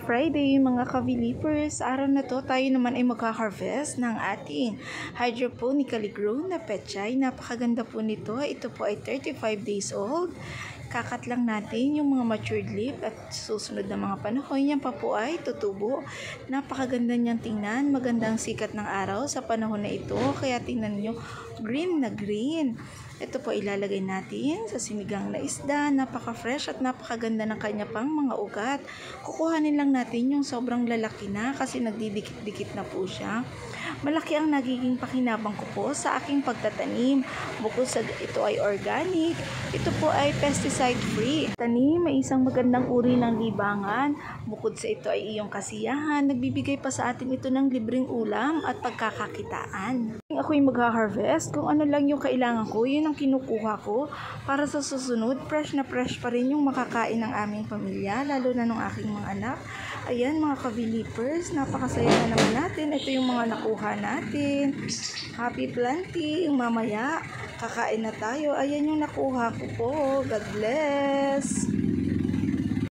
Friday mga ka-believers. Araw na to tayo naman ay magka-harvest ng ating hydroponically grown na pechay. Napakaganda po nito. Ito po ay 35 days old. Kakat lang natin yung mga matured leaf at susunod na mga panahon yan pa po ay tutubo. Napakaganda niyang tingnan. Magandang sikat ng araw sa panahon na ito. Kaya tingnan niyo, green na green. Ito po ilalagay natin sa sinigang na isda. Napaka-fresh at napakaganda ng kanya pang mga ugat. Kukuhanin lang natin yung sobrang lalaki na kasi nagdidikit-dikit na po siya. Malaki ang nagiging pakinabang ko po sa aking pagtatanim. Bukod sa ito ay organic, ito po ay pesticide-free. Tanim ay isang magandang uri ng libangan. Bukod sa ito ay iyong kasiyahan. Nagbibigay pa sa atin ito ng libreng ulam at pagkakakitaan. Ako'y magha-harvest. Kung ano lang yung kailangan ko, yun ang kinukuha ko. Para sa susunod, fresh na fresh pa rin yung makakain ng aming pamilya, lalo na ng aking mga anak. Ayan mga ka-believers, napakasaya na naman natin. Ito yung mga nakuha natin. Happy planting. Mamaya, kakain na tayo. Ayan yung nakuha ko po. God bless.